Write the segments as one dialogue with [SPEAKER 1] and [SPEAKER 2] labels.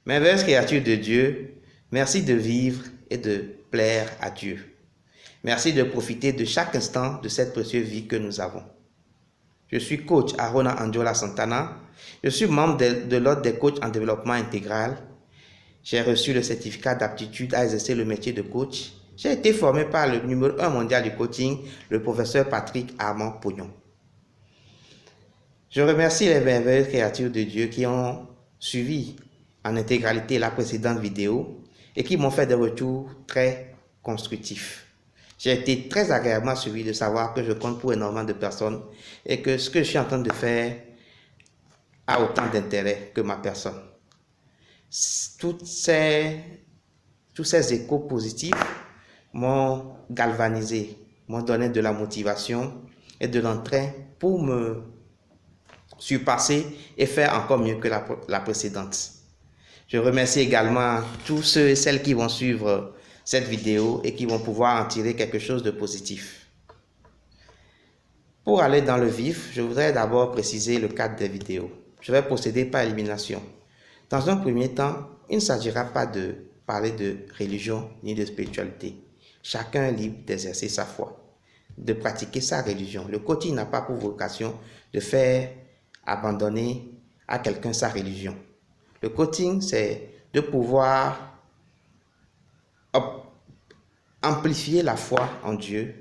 [SPEAKER 1] Merveilleuse créature de Dieu, merci de vivre et de plaire à Dieu. Merci de profiter de chaque instant de cette précieuse vie que nous avons. Je suis coach Arona Angiola Santana. Je suis membre de l'ordre des coachs en développement intégral. J'ai reçu le certificat d'aptitude à exercer le métier de coach. J'ai été formé par le numéro 1 mondial du coaching, le professeur Patrick Armand Pognon. Je remercie les merveilleuses créatures de Dieu qui ont suivi en intégralité la précédente vidéo et qui m'ont fait des retours très constructifs. J'ai été très agréablement suivi de savoir que je compte pour énormément de personnes et que ce que je suis en train de faire a autant d'intérêt que ma personne. Tous ces échos positifs m'ont galvanisé, m'ont donné de la motivation et de l'entrain pour me surpasser et faire encore mieux que la précédente. Je remercie également tous ceux et celles qui vont suivre cette vidéo et qui vont pouvoir en tirer quelque chose de positif. Pour aller dans le vif, je voudrais d'abord préciser le cadre des vidéos. Je vais procéder par élimination. Dans un premier temps, il ne s'agira pas de parler de religion ni de spiritualité. Chacun est libre d'exercer sa foi, de pratiquer sa religion. Le coaching n'a pas pour vocation de faire abandonner à quelqu'un sa religion. Le coaching, c'est de pouvoir amplifier la foi en Dieu,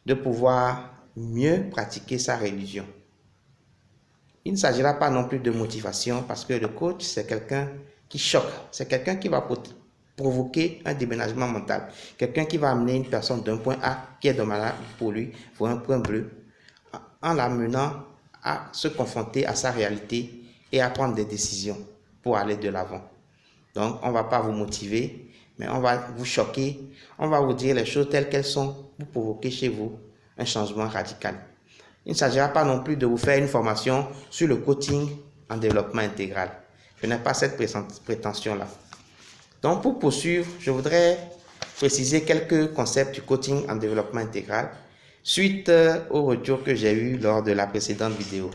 [SPEAKER 1] de pouvoir mieux pratiquer sa religion. Il ne s'agira pas non plus de motivation parce que le coach, c'est quelqu'un qui choque, c'est quelqu'un qui va provoquer un déménagement mental, quelqu'un qui va amener une personne d'un point A qui est dommageable pour lui pour un point B, en l'amenant à se confronter à sa réalité et à prendre des décisions pour aller de l'avant. Donc, on ne va pas vous motiver, mais on va vous choquer, on va vous dire les choses telles qu'elles sont pour provoquer chez vous un changement radical. Il ne s'agira pas non plus de vous faire une formation sur le coaching en développement intégral. Je n'ai pas cette prétention-là. Donc, pour poursuivre, je voudrais préciser quelques concepts du coaching en développement intégral suite au retour que j'ai eu lors de la précédente vidéo.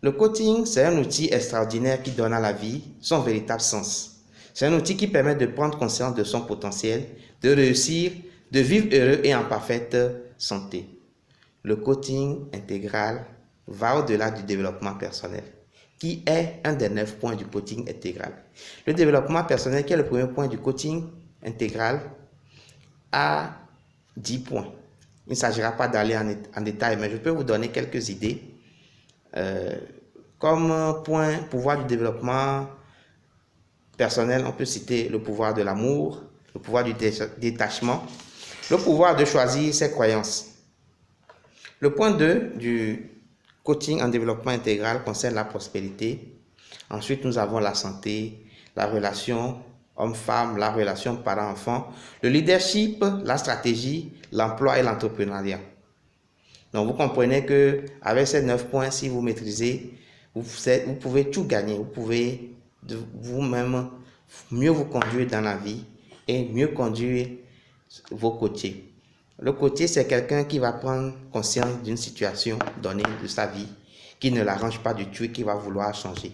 [SPEAKER 1] Le coaching, c'est un outil extraordinaire qui donne à la vie son véritable sens. C'est un outil qui permet de prendre conscience de son potentiel, de réussir, de vivre heureux et en parfaite santé. Le coaching intégral va au-delà du développement personnel, qui est un des 9 points du coaching intégral. Le développement personnel, qui est le premier point du coaching intégral, a 10 points. Il ne s'agira pas d'aller en détail, mais je peux vous donner quelques idées. Comme point, pouvoir du développement personnel, on peut citer le pouvoir de l'amour, le pouvoir du détachement, le pouvoir de choisir ses croyances. Le point 2 du coaching en développement intégral concerne la prospérité. Ensuite, nous avons la santé, la relation homme-femme, la relation parent-enfant, le leadership, la stratégie, l'emploi et l'entrepreneuriat. Donc, vous comprenez que avec ces 9 points, si vous maîtrisez, vous pouvez tout gagner. Vous pouvez vous-même mieux vous conduire dans la vie et mieux conduire vos coachés. Le coaché, c'est quelqu'un qui va prendre conscience d'une situation donnée de sa vie, qui ne l'arrange pas du tout et qui va vouloir changer.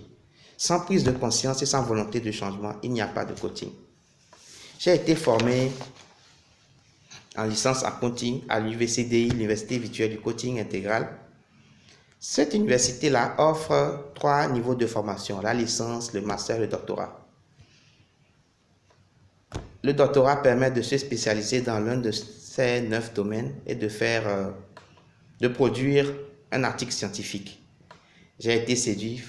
[SPEAKER 1] Sans prise de conscience et sans volonté de changement, il n'y a pas de coaching. J'ai été formé en licence en coaching à l'UVCDI, l'Université virtuelle du coaching intégral. Cette université-là offre 3 niveaux de formation, la licence, le master et le doctorat. Le doctorat permet de se spécialiser dans l'un de ces 9 domaines et de produire un article scientifique. J'ai été séduit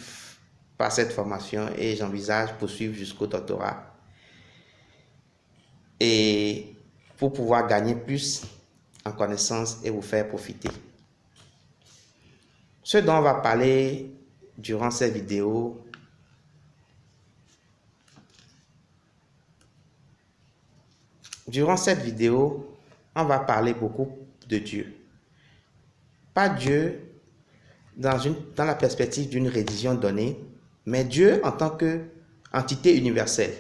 [SPEAKER 1] par cette formation et j'envisage poursuivre jusqu'au doctorat. Et pour pouvoir gagner plus en connaissances et vous faire profiter. Ce dont on va parler durant cette vidéo, on va parler beaucoup de Dieu. Pas Dieu dans la perspective d'une religion donnée, mais Dieu en tant qu'entité universelle.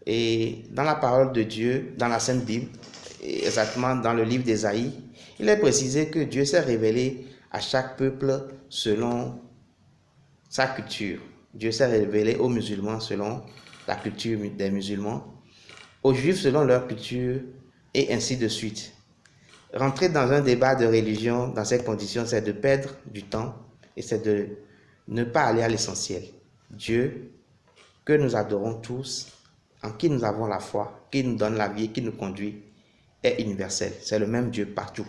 [SPEAKER 1] Et dans la parole de Dieu, dans la Sainte Bible, exactement dans le livre d'Ésaïe, il est précisé que Dieu s'est révélé à chaque peuple selon sa culture. Dieu s'est révélé aux musulmans selon la culture des musulmans, aux juifs selon leur culture, et ainsi de suite. Rentrer dans un débat de religion dans ces conditions, c'est de perdre du temps et c'est de ne pas aller à l'essentiel. Dieu, que nous adorons tous, en qui nous avons la foi, qui nous donne la vie et qui nous conduit, est universel. C'est le même Dieu partout.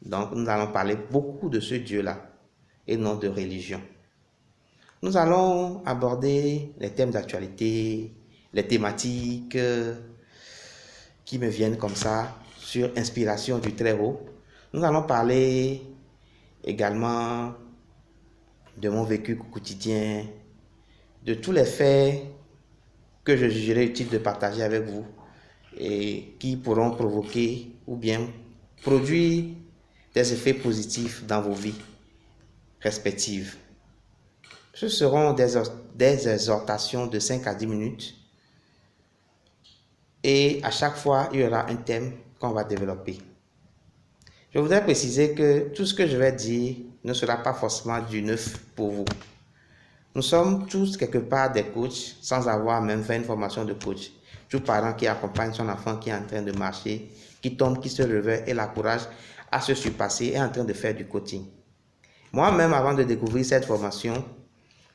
[SPEAKER 1] Donc, nous allons parler beaucoup de ce Dieu-là et non de religion. Nous allons aborder les thèmes d'actualité, les thématiques qui me viennent comme ça, sur inspiration du Très-Haut. Nous allons parler également de mon vécu quotidien, de tous les faits que je jugerai utile de partager avec vous et qui pourront provoquer ou bien produire des effets positifs dans vos vies respectives. Ce seront des exhortations de 5 à 10 minutes et à chaque fois, il y aura un thème qu'on va développer. Je voudrais préciser que tout ce que je vais dire ne sera pas forcément du neuf pour vous. Nous sommes tous quelque part des coachs sans avoir même fait une formation de coach. Tout parent qui accompagne son enfant qui est en train de marcher, qui tombe, qui se réveille et l'encourage à se surpasser est en train de faire du coaching. Moi-même, avant de découvrir cette formation,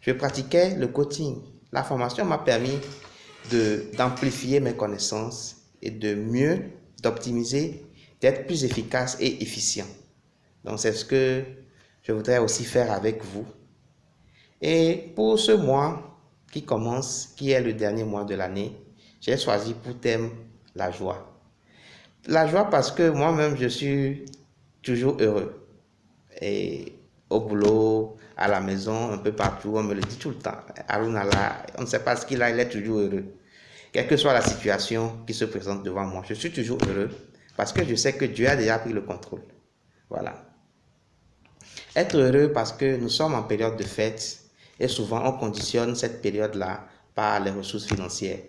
[SPEAKER 1] je pratiquais le coaching. La formation m'a permis d'amplifier mes connaissances et d'optimiser, d'être plus efficace et efficient. Donc, c'est ce que je voudrais aussi faire avec vous. Et pour ce mois qui commence, qui est le dernier mois de l'année, j'ai choisi pour thème la joie. La joie parce que moi-même, je suis toujours heureux. Et au boulot, à la maison, un peu partout, on me le dit tout le temps. Aruna là, on ne sait pas ce qu'il a, il est toujours heureux. Quelle que soit la situation qui se présente devant moi, je suis toujours heureux parce que je sais que Dieu a déjà pris le contrôle. Voilà. Être heureux parce que nous sommes en période de fête et souvent on conditionne cette période-là par les ressources financières.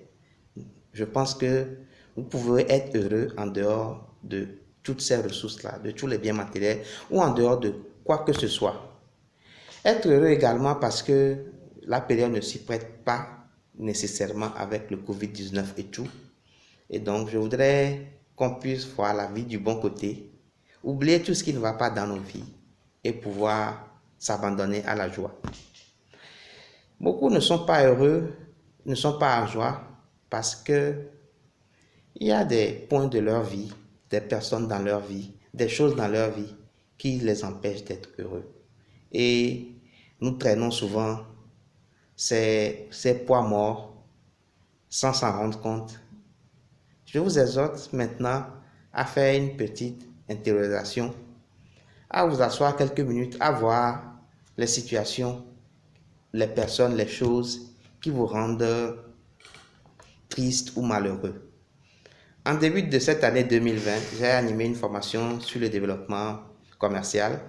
[SPEAKER 1] Je pense que vous pouvez être heureux en dehors de toutes ces ressources-là, de tous les biens matériels ou en dehors de quoi que ce soit. Être heureux également parce que la période ne s'y prête pas nécessairement avec le Covid-19 et tout. Et donc, je voudrais qu'on puisse voir la vie du bon côté, oublier tout ce qui ne va pas dans nos vies et pouvoir s'abandonner à la joie. Beaucoup ne sont pas heureux, ne sont pas en joie parce que il y a des points de leur vie, des personnes dans leur vie, des choses dans leur vie qui les empêchent d'être heureux. Et nous traînons souvent ces poids morts sans s'en rendre compte. Je vous exhorte maintenant à faire une petite intériorisation, à vous asseoir quelques minutes, à voir les situations, les personnes, les choses qui vous rendent triste ou malheureux. En début de cette année 2020, j'ai animé une formation sur le développement commercial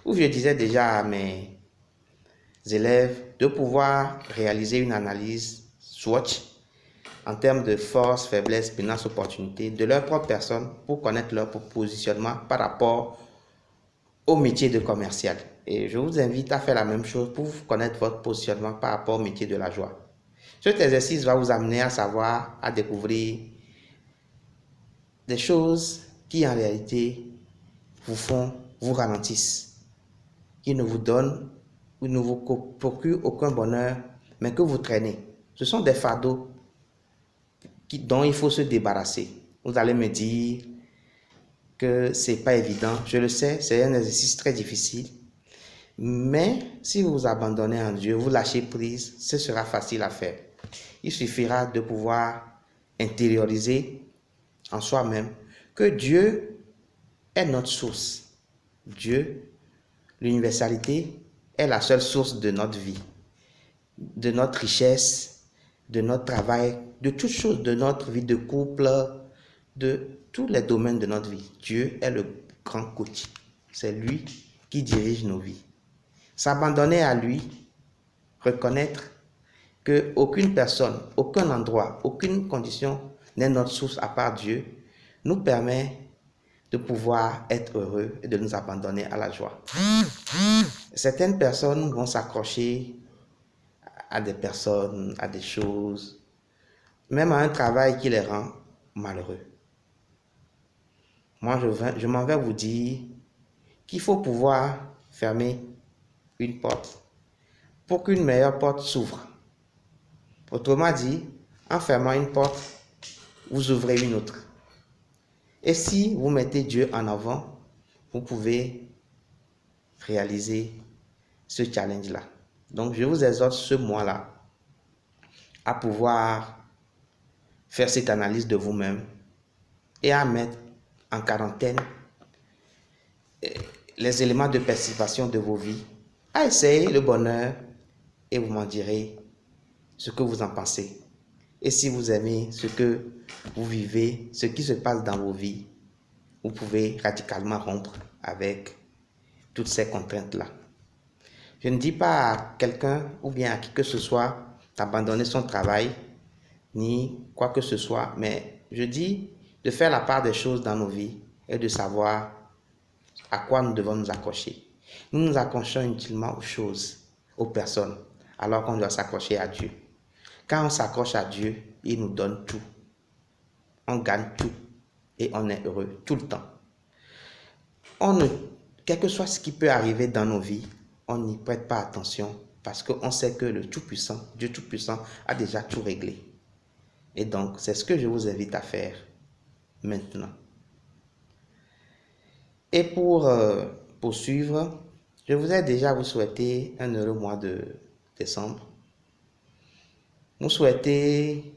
[SPEAKER 1] où je disais déjà à mes élèves de pouvoir réaliser une analyse SWOT en termes de force, faiblesse, menace, opportunité de leur propre personne pour connaître leur positionnement par rapport au métier de commercial. Et je vous invite à faire la même chose pour connaître votre positionnement par rapport au métier de la joie. Cet exercice va vous amener à savoir, à découvrir des choses qui en réalité vous ralentissent, qui ne vous donnent ou ne vous procurent aucun bonheur, mais que vous traînez. Ce sont des fardeaux dont il faut se débarrasser. Vous allez me dire que c'est pas évident. Je le sais, c'est un exercice très difficile. Mais si vous vous abandonnez en Dieu, vous lâchez prise, ce sera facile à faire. Il suffira de pouvoir intérioriser en soi-même que Dieu est notre source. Dieu, l'universalité, est la seule source de notre vie, de notre richesse, de notre travail, de toutes choses, de notre vie de couple, de tous les domaines de notre vie. Dieu est le grand coach. C'est lui qui dirige nos vies. S'abandonner à lui, reconnaître qu'aucune personne, aucun endroit, aucune condition n'est notre source à part Dieu, nous permet de pouvoir être heureux et de nous abandonner à la joie. Certaines personnes vont s'accrocher à des personnes, à des choses, même à un travail qui les rend malheureux. Moi, je m'en vais vous dire qu'il faut pouvoir fermer une porte pour qu'une meilleure porte s'ouvre. Autrement dit, en fermant une porte, vous ouvrez une autre. Et si vous mettez Dieu en avant, vous pouvez réaliser ce challenge-là. Donc, je vous exhorte ce mois-là à pouvoir faire cette analyse de vous-même et à mettre en quarantaine les éléments de participation de vos vies, à essayer le bonheur et vous m'en direz ce que vous en pensez. Et si vous aimez ce que vous vivez, ce qui se passe dans vos vies, vous pouvez radicalement rompre avec toutes ces contraintes-là. Je ne dis pas à quelqu'un ou bien à qui que ce soit d'abandonner son travail, ni quoi que ce soit, mais je dis de faire la part des choses dans nos vies et de savoir à quoi nous devons nous accrocher. Nous nous accrochons inutilement aux choses, aux personnes, alors qu'on doit s'accrocher à Dieu. Quand on s'accroche à Dieu, il nous donne tout. On gagne tout et on est heureux tout le temps. Quel que soit ce qui peut arriver dans nos vies, on n'y prête pas attention parce qu'on sait que le Tout-Puissant, Dieu Tout-Puissant, a déjà tout réglé. Et donc, c'est ce que je vous invite à faire maintenant. Et pour poursuivre, je voudrais déjà vous souhaiter un heureux mois de décembre. Vous souhaitez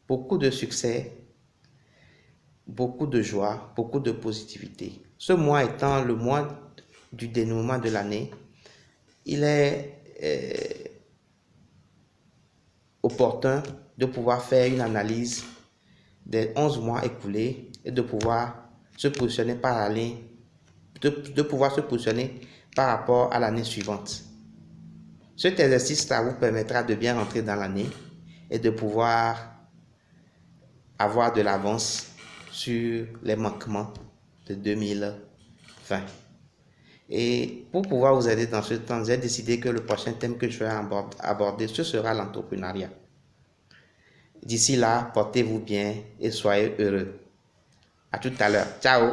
[SPEAKER 1] beaucoup de succès, beaucoup de joie, beaucoup de positivité. Ce mois étant le mois du dénouement de l'année, il est opportun de pouvoir faire une analyse des 11 mois écoulés et de pouvoir se positionner par l'année, de pouvoir se positionner par rapport à l'année suivante. Cet exercice-là vous permettra de bien rentrer dans l'année et de pouvoir avoir de l'avance sur les manquements de 2020. Et pour pouvoir vous aider dans ce temps, j'ai décidé que le prochain thème que je vais aborder, ce sera l'entrepreneuriat. D'ici là, portez-vous bien et soyez heureux. À tout à l'heure. Ciao!